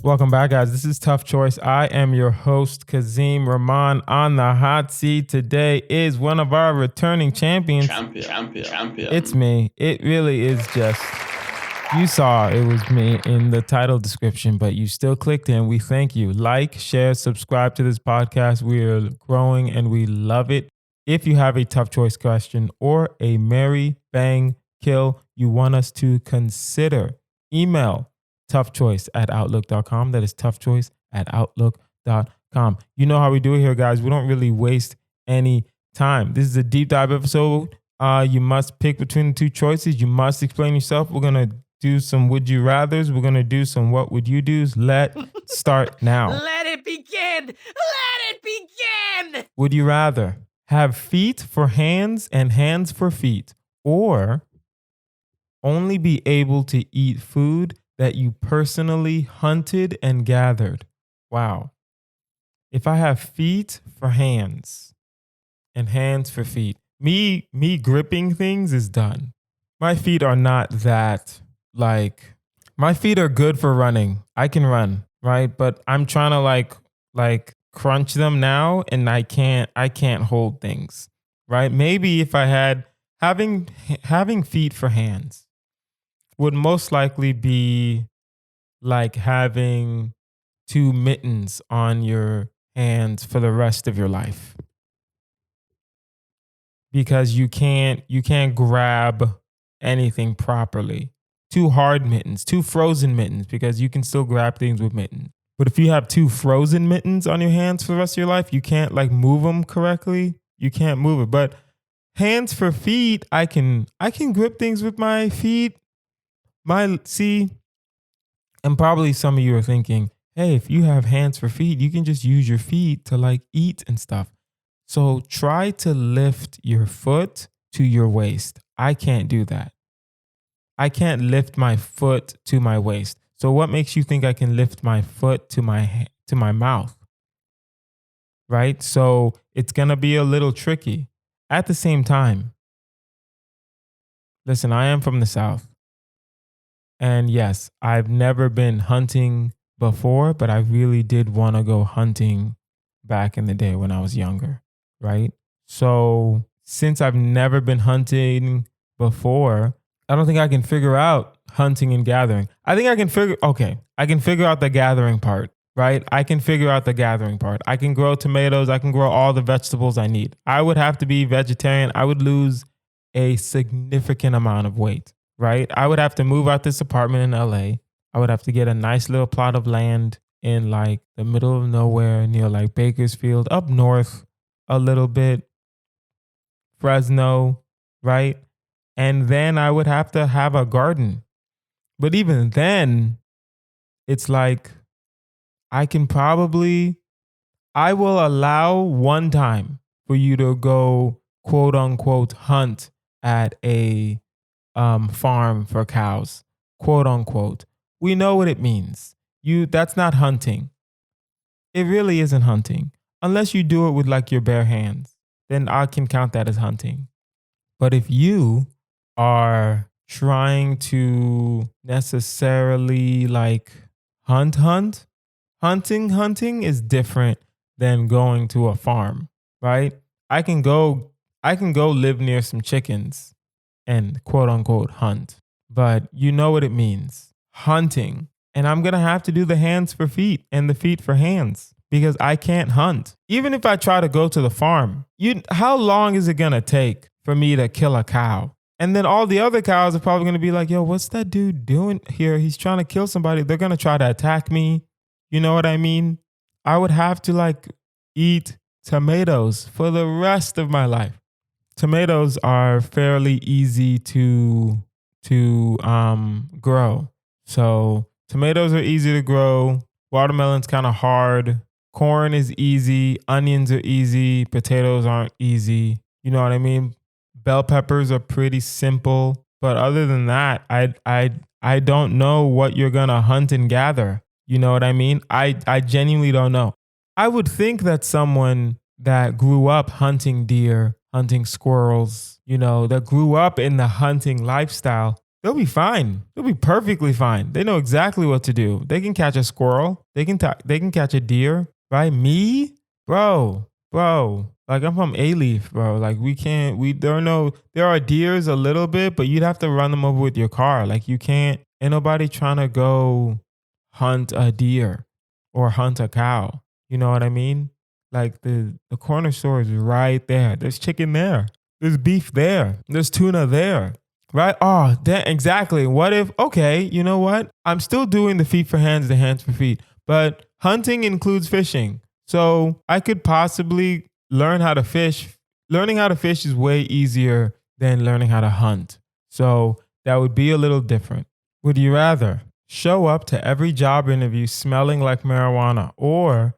Welcome back, guys. This is Tough Choice. I am your host, Kazeem. Rahman on the hot seat today is one of our returning champions. Champion. It's me. It really is just, you saw it was me in the title description, but you still clicked in. We thank you. Like, share, subscribe to this podcast. We are growing and we love it. If you have a tough choice question or a marry, bang, kill you want us to consider, email toughchoice@outlook.com. That is toughchoice@outlook.com. You know how we do it here, guys. We don't really waste any time. This is a deep dive episode. You must pick between the two choices. You must explain yourself. We're going to do some would you rathers. We're going to do some what would you do's. Let's start now. Let it begin. Let it begin. Would you rather have feet for hands and hands for feet, or only be able to eat food that you personally hunted and gathered? Wow. If I have feet for hands and hands for feet, me gripping things is done. My feet are not that, my feet are good for running. I can run, right? But I'm trying to like crunch them now, and I can't hold things, right? Maybe if I had having feet for hands would most likely be like having two mittens on your hands for the rest of your life, because you can't grab anything properly. Two hard mittens, two frozen mittens, because you can still grab things with mittens. But if you have two frozen mittens on your hands for the rest of your life, you can't like move them correctly. You can't move it. But hands for feet, I can grip things with my feet. And probably some of you are thinking, hey, if you have hands for feet, you can just use your feet to like eat and stuff. So try to lift your foot to your waist. I can't do that. I can't lift my foot to my waist. So what makes you think I can lift my foot to my mouth? Right? So it's going to be a little tricky. At the same time, listen, I am from the South. And yes, I've never been hunting before, but I really did want to go hunting back in the day when I was younger, right? So since I've never been hunting before, I don't think I can figure out hunting and gathering. I think I can figure out the gathering part, right? I can figure out the gathering part. I can grow tomatoes. I can grow all the vegetables I need. I would have to be vegetarian. I would lose a significant amount of weight. Right? I would have to move out this apartment in LA. I would have to get a nice little plot of land in like the middle of nowhere near like Bakersfield, up north a little bit, Fresno, right? And then I would have to have a garden. But even then, it's like I will allow one time for you to go quote unquote hunt at a farm for cows, quote unquote. We know what it means. That's not hunting. It really isn't hunting. Unless you do it with like your bare hands, then I can count that as hunting. But if you are trying to necessarily like hunting is different than going to a farm, right? I can go live near some chickens and quote unquote hunt. But you know what it means. Hunting. And I'm going to have to do the hands for feet and the feet for hands, because I can't hunt. Even if I try to go to the farm, how long is it going to take for me to kill a cow? And then all the other cows are probably going to be like, yo, what's that dude doing here? He's trying to kill somebody. They're going to try to attack me. You know what I mean? I would have to like eat tomatoes for the rest of my life. Tomatoes are fairly easy to grow. So tomatoes are easy to grow. Watermelon's kind of hard. Corn is easy. Onions are easy. Potatoes aren't easy. You know what I mean? Bell peppers are pretty simple. But other than that, I don't know what you're gonna hunt and gather. You know what I mean? I genuinely don't know. I would think that someone that grew up hunting deer, hunting squirrels, that grew up in the hunting lifestyle, they'll be fine. They'll be perfectly fine. They know exactly what to do. They can catch a squirrel. They can catch a deer. Right? Me, bro. Like I'm from A-Leaf, bro. Like there are deers a little bit, but you'd have to run them over with your car. Like you can't. Ain't nobody trying to go hunt a deer or hunt a cow. You know what I mean? Like the corner store is right there. There's chicken there. There's beef there. There's tuna there. Right? Oh, exactly. What if, okay, you know what? I'm still doing the feet for hands, the hands for feet, but hunting includes fishing. So I could possibly learn how to fish. Learning how to fish is way easier than learning how to hunt. So that would be a little different. Would you rather show up to every job interview smelling like marijuana or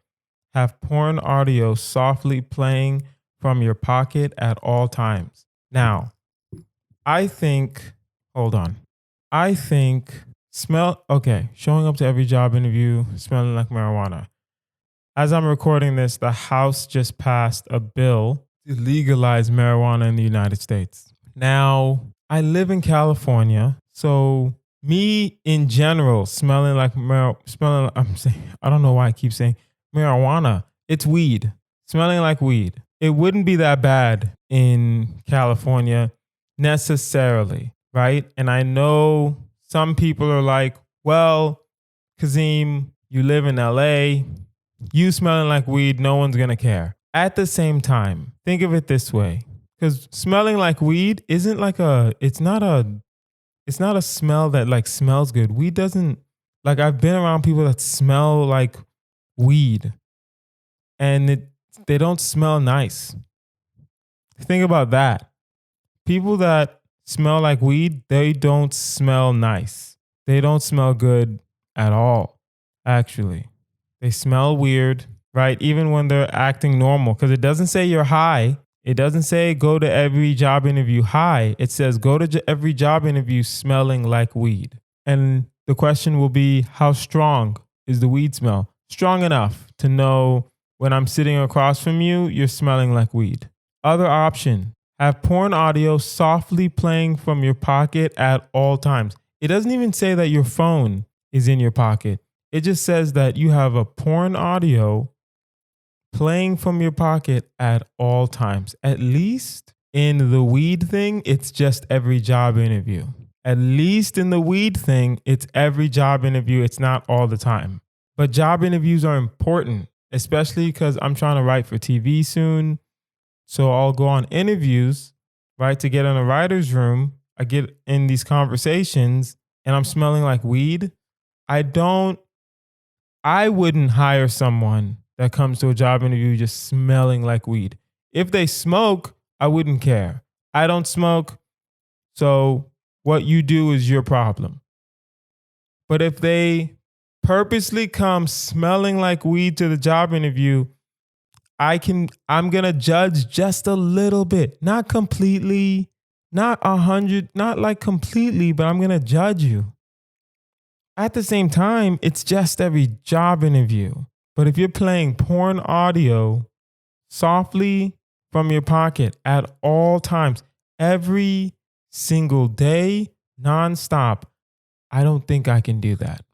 have porn audio softly playing from your pocket at all times? Now, I think showing up to every job interview smelling like marijuana. As I'm recording this, the House just passed a bill to legalize marijuana in the United States. Now, I live in California, so me in general smelling like I don't know why I keep saying marijuana. It's weed, smelling like weed. It wouldn't be that bad in California necessarily, right? And I know some people are like, well, Kazeem, you live in LA, you smelling like weed, no one's gonna care. At the same time, think of it this way, because smelling like weed isn't like it's not a smell that like smells good. Weed doesn't, like I've been around people that smell like weed and they don't smell nice. Think about that. People that smell like weed, they don't smell nice. They don't smell good at all, actually. They smell weird, right? Even when they're acting normal, because it doesn't say you're high. It doesn't say go to every job interview high. It says go to every job interview smelling like weed. And the question will be, how strong is the weed smell? Strong enough to know when I'm sitting across from you, you're smelling like weed. Other option, have porn audio softly playing from your pocket at all times. It doesn't even say that your phone is in your pocket. It just says that you have a porn audio playing from your pocket at all times. At least in the weed thing, it's just every job interview. At least in the weed thing, it's every job interview. It's not all the time. But job interviews are important, especially because I'm trying to write for TV soon. So I'll go on interviews, right, to get in a writer's room. I get in these conversations and I'm smelling like weed. I wouldn't hire someone that comes to a job interview just smelling like weed. If they smoke, I wouldn't care. I don't smoke, so what you do is your problem. But if they purposely come smelling like weed to the job interview, I'm going to judge just a little bit, not completely, not 100, not like completely, but I'm going to judge you. At the same time, it's just every job interview. But if you're playing porn audio softly from your pocket at all times, every single day, nonstop, I don't think I can do that.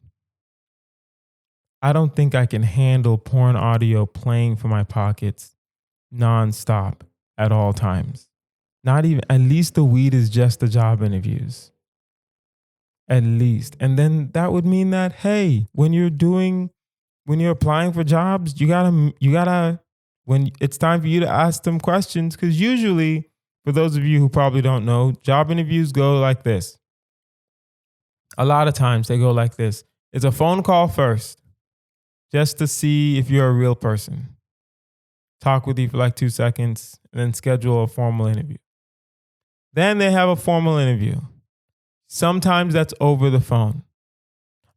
I don't think I can handle porn audio playing from my pockets nonstop at all times. Not even, at least the weed is just the job interviews. At least. And then that would mean that, hey, when you're applying for jobs, you gotta, when it's time for you to ask them questions, because usually, for those of you who probably don't know, job interviews go like this. A lot of times they go like this. It's a phone call first, just to see if you're a real person. Talk with you for like 2 seconds, and then schedule a formal interview. Then they have a formal interview. Sometimes that's over the phone.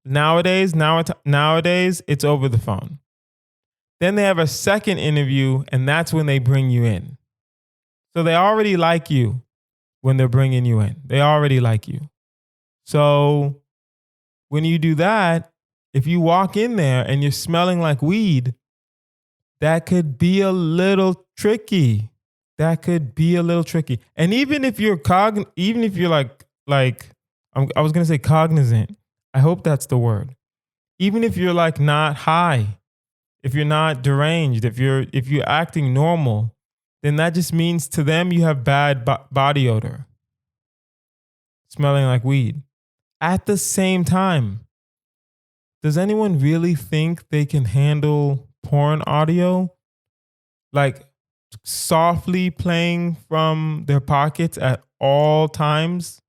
Nowadays, it's over the phone. Then they have a second interview, and that's when they bring you in. So they already like you when they're bringing you in. They already like you. So when you do that, if you walk in there and you're smelling like weed, that could be a little tricky. And even if you're like I was going to say cognizant. I hope that's the word. Even if you're like not high, if you're not deranged, if you're acting normal, then that just means to them you have bad body odor, smelling like weed. At the same time, does anyone really think they can handle porn audio? Like softly playing from their pockets at all times,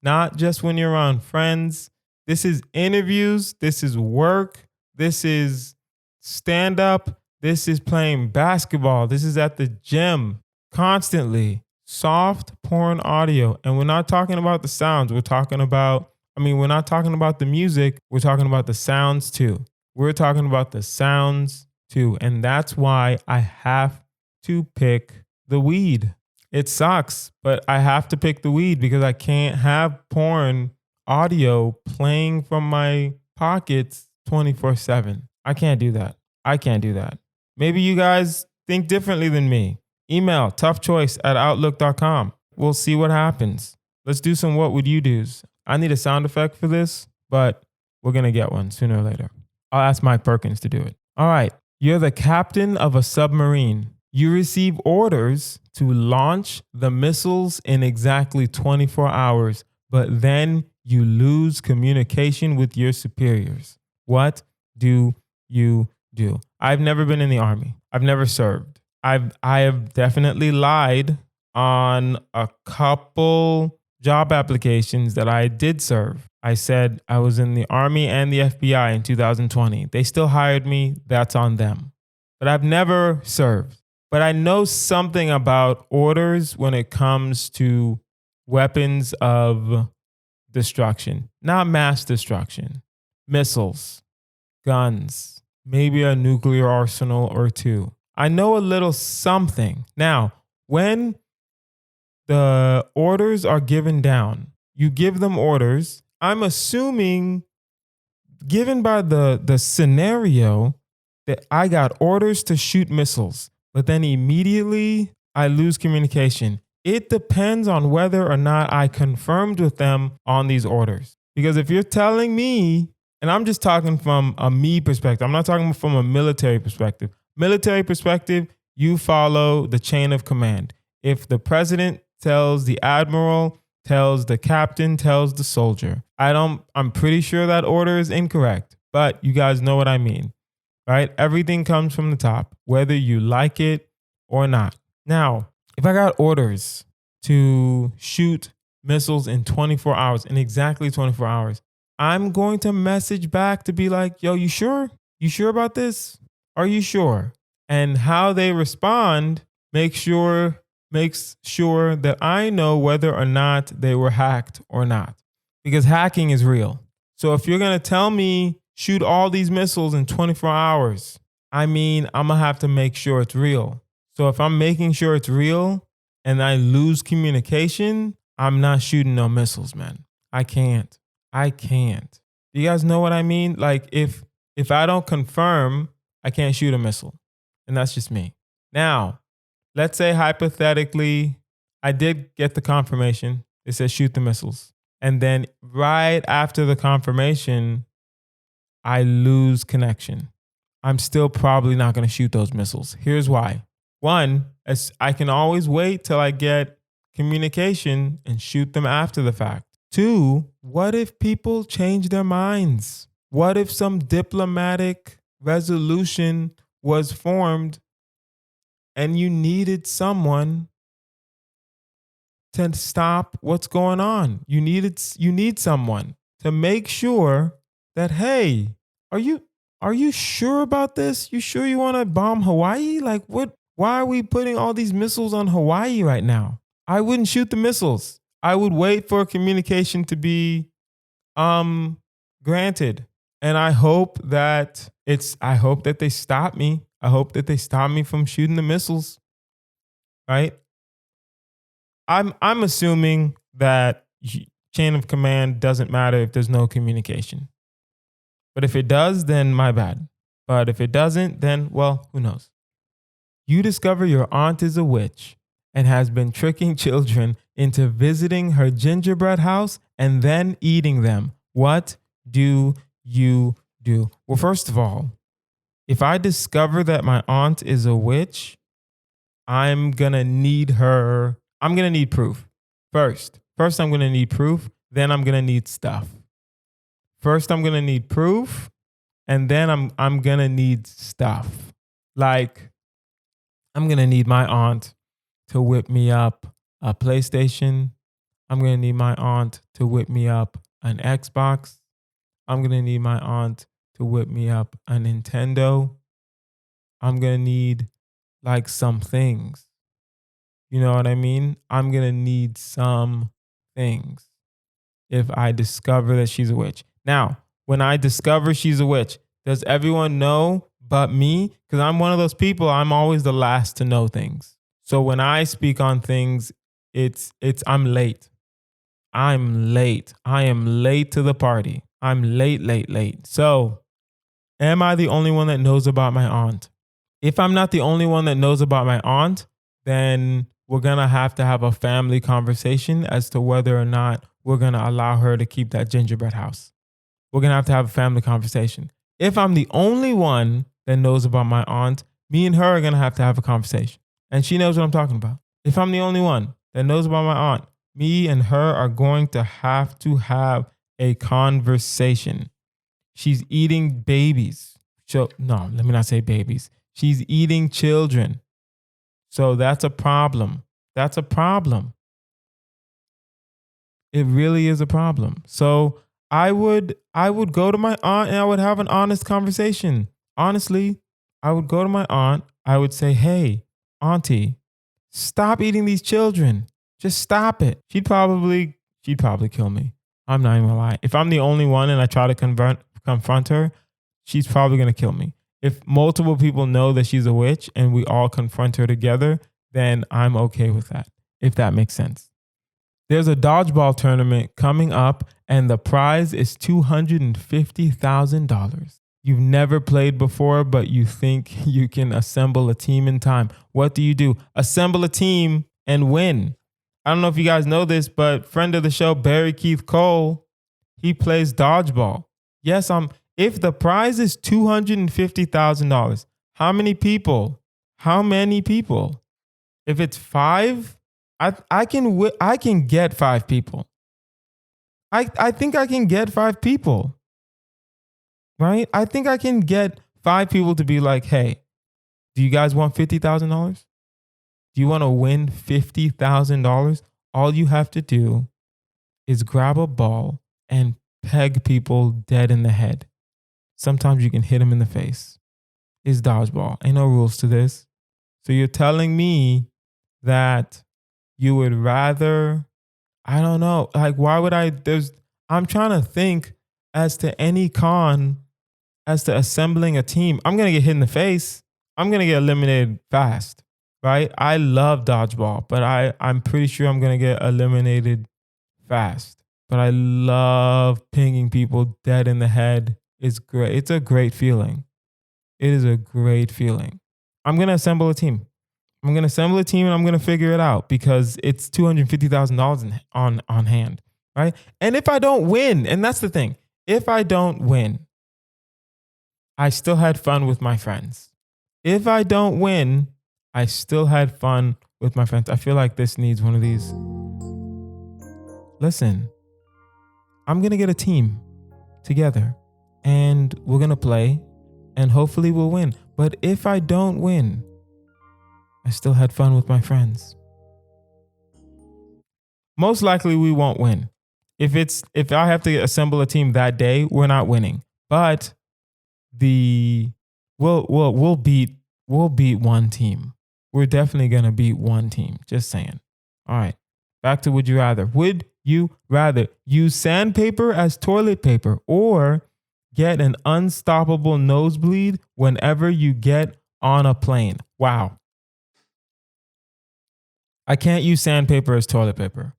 not just when you're around friends. This is interviews, this is work, this is stand up, this is playing basketball, this is at the gym, constantly. Soft porn audio. And we're not talking about the sounds, we're talking about, we're not talking about the music, we're talking about the sounds too. We're talking about the sounds too. And that's why I have to pick the weed. It sucks, but I have to pick the weed because I can't have porn audio playing from my pockets 24/7. I can't do that. I can't do that. Maybe you guys think differently than me. Email toughchoice@outlook.com. We'll see what happens. Let's do some what would you do's. I need a sound effect for this, but we're going to get one sooner or later. I'll ask Mike Perkins to do it. All right. You're the captain of a submarine. You receive orders to launch the missiles in exactly 24 hours, but then you lose communication with your superiors. What do you do? I've never been in the army. I've never served. I have definitely lied on a couple job applications that I did serve. I said I was in the Army and the FBI in 2020. They still hired me. That's on them. But I've never served. But I know something about orders when it comes to weapons of destruction, not mass destruction, missiles, guns, maybe a nuclear arsenal or two. I know a little something. Now, when the orders are given down, you give them orders. I'm assuming, given by the scenario, that I got orders to shoot missiles, but then immediately I lose communication. It depends on whether or not I confirmed with them on these orders. Because if you're telling me, and I'm just talking from a me perspective, I'm not talking from a military perspective. Military perspective, you follow the chain of command. If the president tells the admiral, tells the captain, tells the soldier, I'm pretty sure that order is incorrect, but you guys know what I mean, right? Everything comes from the top, whether you like it or not. Now, if I got orders to shoot missiles in 24 hours, in exactly 24 hours, I'm going to message back to be like, yo, you sure? You sure about this? Are you sure? And how they respond makes sure that I know whether or not they were hacked or not. Because hacking is real. So if you're going to tell me shoot all these missiles in 24 hours, I'm going to have to make sure it's real. So if I'm making sure it's real and I lose communication, I'm not shooting no missiles, man. I can't. Do you guys know what I mean? Like if I don't confirm, I can't shoot a missile. And that's just me. Now, let's say hypothetically, I did get the confirmation. It says shoot the missiles. And then right after the confirmation, I lose connection. I'm still probably not going to shoot those missiles. Here's why. One, I can always wait till I get communication and shoot them after the fact. Two, what if people change their minds? What if some diplomatic resolution was formed and you needed someone to stop what's going on? You need someone to make sure that, hey, are you sure about this? You sure you want to bomb Hawaii? Like what? Why are we putting all these missiles on Hawaii right now? I wouldn't shoot the missiles. I would wait for communication to be granted. And I hope that they stop me. I hope that they stop me from shooting the missiles. Right? I'm assuming that chain of command doesn't matter if there's no communication. But if it does, then my bad. But if it doesn't, then, well, who knows? You discover your aunt is a witch and has been tricking children into visiting her gingerbread house and then eating them. What do you do? Well, first of all, if I discover that my aunt is a witch, I'm going to need proof. First, I'm going to need proof. Then I'm going to need stuff. First, I'm going to need proof. And then I'm going to need stuff. Like, I'm going to need my aunt to whip me up a PlayStation. I'm going to need my aunt to whip me up an Xbox. I'm going to need my aunt to whip me up a Nintendo. I'm going to need like some things. You know what I mean? I'm going to need some things if I discover that she's a witch. Now, when I discover she's a witch, does everyone know but me? Because I'm one of those people, I'm always the last to know things. So when I speak on things, I'm late. I'm late. I am late to the party. I'm late. So am I the only one that knows about my aunt? If I'm not the only one that knows about my aunt, then we're going to have a family conversation as to whether or not we're going to allow her to keep that gingerbread house. We're going to have a family conversation. If I'm the only one that knows about my aunt, me and her are going to have a conversation. And she knows what I'm talking about. If I'm the only one that knows about my aunt, me and her are going to have a conversation. She's eating babies. So, no, let me not say babies. She's eating children. So that's a problem. That's a problem. It really is a problem. So I would go to my aunt and I would have an honest conversation. Honestly, I would go to my aunt. I would say, hey, auntie, stop eating these children. Just stop it. She'd probably kill me. I'm not even gonna lie. If I'm the only one and I try to confront her, she's probably gonna kill me. If multiple people know that she's a witch and we all confront her together, then I'm okay with that, if that makes sense. There's a dodgeball tournament coming up and the prize is $250,000. You've never played before, but you think you can assemble a team in time. What do? Assemble a team and win. I don't know if you guys know this, but friend of the show, Barry Keith Cole, he plays dodgeball. Yes, if the prize is $250,000, how many people? If it's 5, I can get 5 people. I think I can get 5 people. Right? I think I can get 5 people to be like, hey, do you guys want $50,000? Do you want to win $50,000? All you have to do is grab a ball and peg people dead in the head. Sometimes you can hit them in the face. It's dodgeball. Ain't no rules to this. So you're telling me that you would rather, I don't know, like why would I'm trying to think as to any con as to assembling a team. I'm going to get hit in the face. I'm going to get eliminated fast, right? I love dodgeball, but I'm pretty sure I'm going to get eliminated fast. But I love pinging people dead in the head. It's great. It's a great feeling. It is a great feeling. I'm going to assemble a team. And I'm going to figure it out because it's $250,000 on hand, right? And if I don't win, and that's the thing, if I don't win, I still had fun with my friends. If I don't win, I still had fun with my friends. I feel like this needs one of these. Listen, I'm going to get a team together and we're going to play and hopefully we'll win. But if I don't win, I still had fun with my friends. Most likely we won't win. If I have to assemble a team that day, we're not winning. But we'll beat one team. We're definitely gonna beat one team. Just saying. All right. Back to would you rather. Would you rather use sandpaper as toilet paper or get an unstoppable nosebleed whenever you get on a plane? Wow. I can't use sandpaper as toilet paper.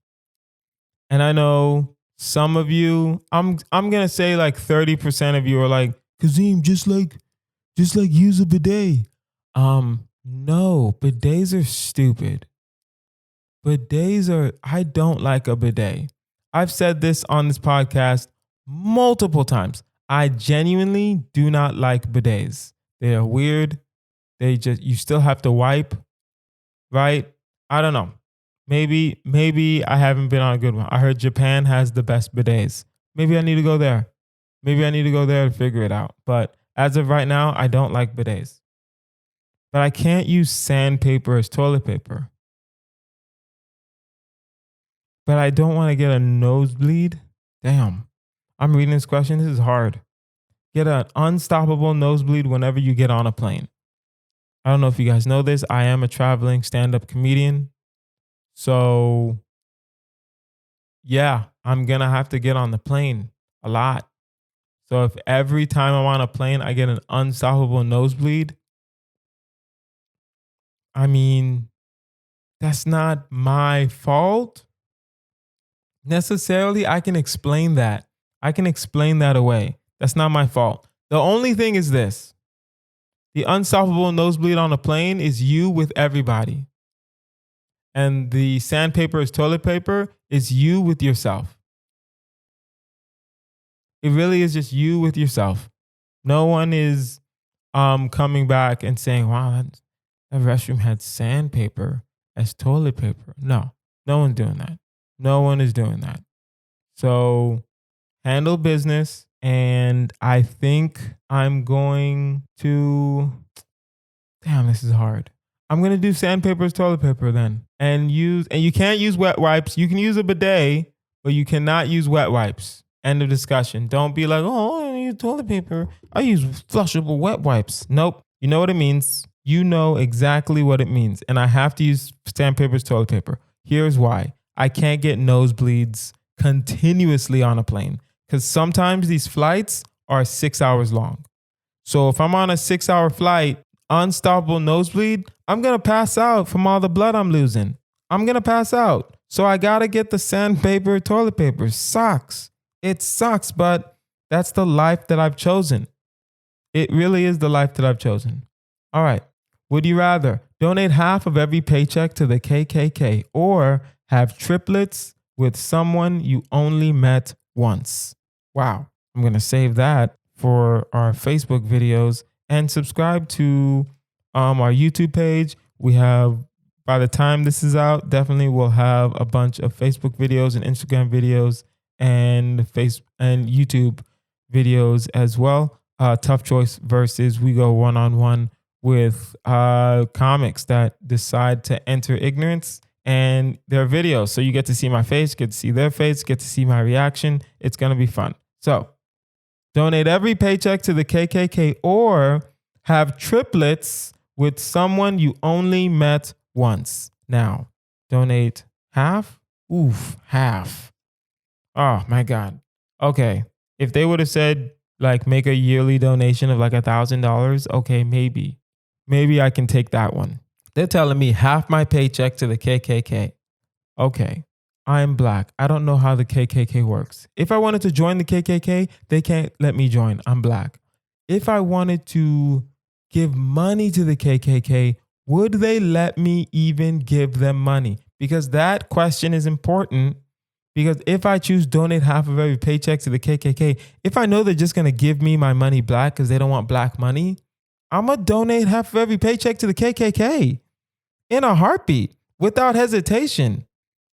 And I know some of you, I'm gonna say like 30% of you are like, Kazeem, just like use a bidet. No, bidets are stupid. I don't like a bidet. I've said this on this podcast multiple times. I genuinely do not like bidets. They are weird. You still have to wipe, right? I don't know. Maybe I haven't been on a good one. I heard Japan has the best bidets. Maybe I need to go there. Maybe I need to go there to figure it out. But as of right now, I don't like bidets. But I can't use sandpaper as toilet paper. But I don't want to get a nosebleed. Damn. I'm reading this question. This is hard. Get an unstoppable nosebleed whenever you get on a plane. I don't know if you guys know this. I am a traveling stand-up comedian. So, yeah, I'm going to have to get on the plane a lot. So if every time I'm on a plane, I get an unstoppable nosebleed, I mean, that's not my fault necessarily. I can explain that. I can explain that away. That's not my fault. The only thing is this. The unstoppable nosebleed on a plane is you with everybody. And the sandpaper is toilet paper is you with yourself. It really is just you with yourself. No one is coming back and saying, wow, that restroom had sandpaper as toilet paper. No one's doing that. No one is doing that. So handle business. And I think I'm going to, damn, this is hard. I'm going to do sandpaper as toilet paper then. And you can't use wet wipes. You can use a bidet, but you cannot use wet wipes. End of discussion. Don't be like, oh, I use toilet paper. I use flushable wet wipes. Nope. You know what it means. You know exactly what it means. And I have to use sandpaper as toilet paper. Here's why. I can't get nosebleeds continuously on a plane because sometimes these flights are 6 hours long. So if I'm on a 6-hour flight, unstoppable nosebleed, I'm going to pass out from all the blood I'm losing. I'm going to pass out. So I got to get the sandpaper, toilet paper. Sucks. It sucks, but that's the life that I've chosen. It really is the life that I've chosen. All right. Would you rather donate half of every paycheck to the KKK or have triplets with someone you only met once? Wow. I'm going to save that for our Facebook videos and subscribe to our YouTube page. We have, by the time this is out, definitely we'll have a bunch of Facebook videos and Instagram videos and YouTube videos as well. Tough choice versus we go one-on-one with comics that decide to enter ignorance and their videos. So you get to see my face, get to see their face, get to see my reaction. It's going to be fun. So donate every paycheck to the KKK or have triplets with someone you only met once. Now, donate half? Oof, half. Oh my God. Okay. If they would have said like make a yearly donation of like $1,000, okay, maybe I can take that one. They're telling me half my paycheck to the KKK. Okay. I'm black. I don't know how the KKK works. If I wanted to join the KKK, they can't let me join. I'm black. If I wanted to give money to the KKK, would they let me even give them money? Because that question is important. Because if I choose donate half of every paycheck to the KKK, if I know they're just going to give me my money black because they don't want black money, I'm going to donate half of every paycheck to the KKK in a heartbeat without hesitation.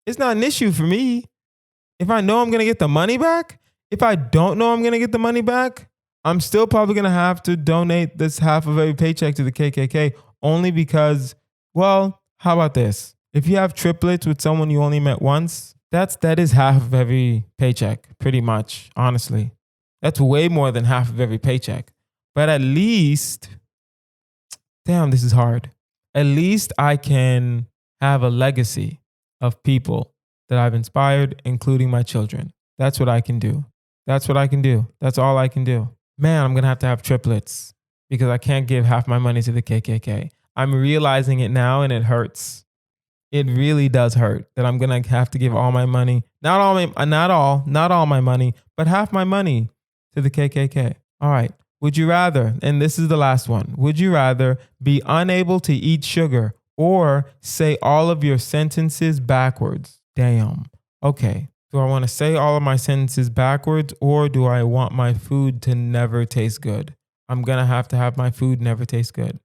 It's not an issue for me. If I know I'm going to get the money back, if I don't know I'm going to get the money back, I'm still probably going to have to donate this half of every paycheck to the KKK only because, well, how about this? If you have triplets with someone you only met once, that is half of every paycheck, pretty much, honestly. That's way more than half of every paycheck. But at least, damn, this is hard. At least I can have a legacy of people that I've inspired, including my children. That's what I can do. That's what I can do. That's all I can do. Man, I'm going to have triplets because I can't give half my money to the KKK. I'm realizing it now and it hurts. It really does hurt that I'm going to have to give all my money, not all my money, but half my money to the KKK. All right. Would you rather, and this is the last one, would you rather be unable to eat sugar or say all of your sentences backwards. Damn. Okay. Do I want to say all of my sentences backwards, or do I want my food to never taste good? I'm going to have my food never taste good.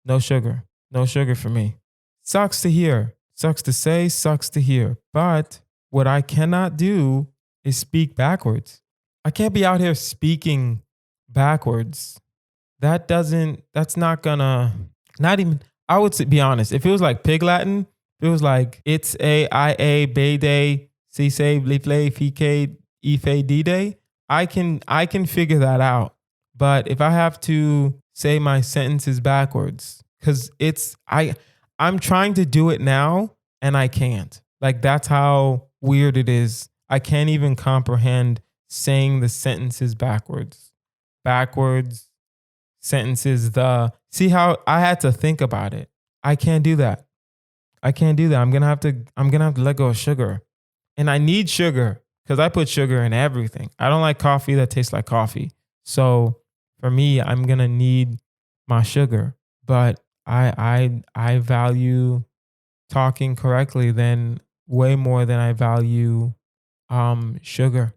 No sugar. No sugar for me. Sucks to hear. Sucks to say, sucks to hear. But what I cannot do is speak backwards. I can't be out here speaking backwards. That's not gonna, not even, I would be honest. If it was like Pig Latin, if it was like, it's a bay day, si say, lifle, fike, ife, d day, I can figure that out. But if I have to say my sentences backwards, because I'm trying to do it now and I can't. Like, that's how weird it is. I can't even comprehend saying the sentences backwards. Backwards sentences, see how I had to think about it. I can't do that. I'm gonna have to let go of sugar. And I need sugar because I put sugar in everything. I don't like coffee that tastes like coffee. So for me, I'm gonna need my sugar. But I value talking correctly than way more than I value sugar.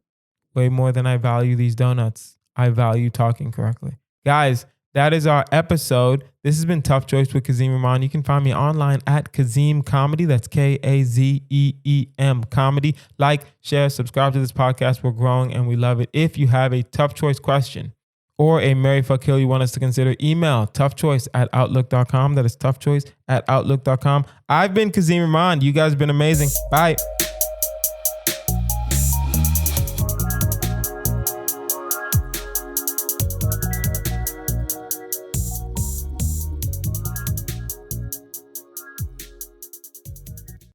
Way more than I value these donuts. I value talking correctly. Guys, that is our episode. This has been Tough Choice with Kazeem Rahman. You can find me online at Kazeem Comedy. That's Kazeem Comedy. Like, share, subscribe to this podcast. We're growing and we love it. If you have a tough choice question or a Mary Fuck Kill you want us to consider, email toughchoice@outlook.com. That is toughchoice@outlook.com. I've been Kazeem Rahman. You guys have been amazing. Bye.